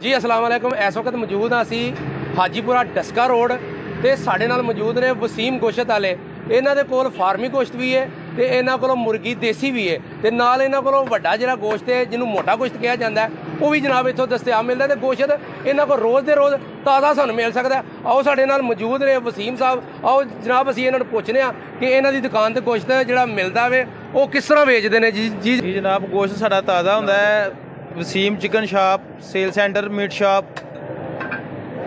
जी अस्सलाम वालेकुम। इस वक्त मौजूद हाँ असी हाजीपुरा डस्का रोड ते साडे नाल मौजूद ने वसीम गोश्त वाले। इन्हां दे कोल फार्मी गोश्त भी है ते इन्हां कोलों मुर्गी देसी भी है ते नाल इन्हां कोलों वड्डा जिहड़ा गोश्त है जिन्हों मोटा गोश्त कहा जाता है वो भी जनाब इत्थों दस्तयाब मिलता है ते गोश्त इन्हां कोल रोज़ दे रोज़ ताज़ा सानूं मिल सकता है। आओ साडे नाल मौजूद ने वसीम साहब, आओ जनाब असीं इन्हां नूं पुछने आ कि इन्हां दी दुकान ते गोश्त जिहड़ा मिलदा वे वो किस तरह वेचदे ने। जी जी जी जनाब, गोश्त साडा ताज़ा हुंदा है। Waseem chicken shop, sale centre, meat shop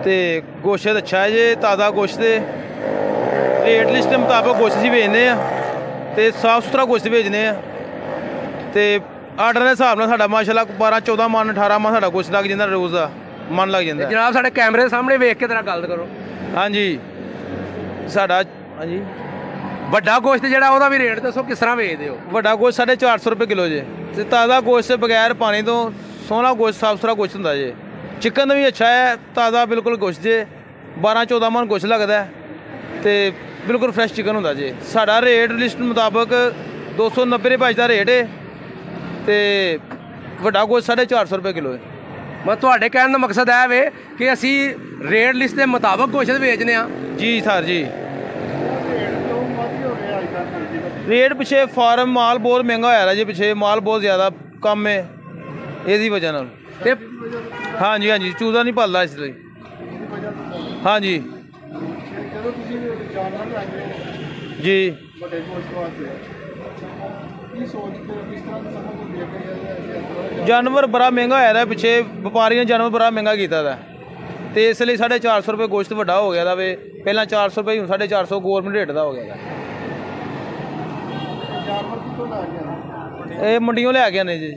ते गोश्त अच्छा है जी, ताज़ा गोश्त है। रेट लिस्ट के मुताबिक गोश्त ही बेचने ते साफ सुथरा गोश्त भेजने ते आर्डर के हिसाब नाल साडा माशाल्लाह 12-14 मन 18 मन साडा गोश्त लग जाता रोज़ का मन लग जाता। जनाब साडे कैमरे के सामने वेख के जरा गल करो। हाँ जी साडा हाँ जी वड्डा गोश्त जिहड़ा ओहदा भी रेट दसो किस तरह वेचदे हो। वड्डा गोश्त 450 रुपये किलो जे ते ताज़ा गोश्त बगैर पानी तो सोहना गोश्त साफ सुथरा गोश्त हुंदा जे। चिकन भी अच्छा है, ताज़ा बिल्कुल गोश्त जे 12-14 मन गोश्त लगता है ते बिल्कुल फ्रैश चिकन हुंदा जे। साडा रेट लिस्ट मुताबिक 290 रुपये का रेट है ते वड्डा गोश्त 450 रुपये किलो है। मैं तुहाडे कहने का मकसद है वे कि असी रेट लिस्ट के मुताबिक गोश्त बेचने आ। जी सर जी, रेट पिछे फार्म माल बहुत महंगा होया जी, पिछे माल बहुत ज़्यादा कम है इसी वजह नाल। हाँ जी हाँ जी, चूजा नहीं पलता इसलिए। हाँ जी जी जानवर बड़ा महंगा होया पिछे, व्यापारी ने जानवर बड़ा महंगा किया था तो इसलिए 450 रुपये गोश्त वड्डा हो गया वे। पहला 400 रुपये हूँ 450 गौरमेंट रेट का हो गया। ये मंडियों ले गया ने जी।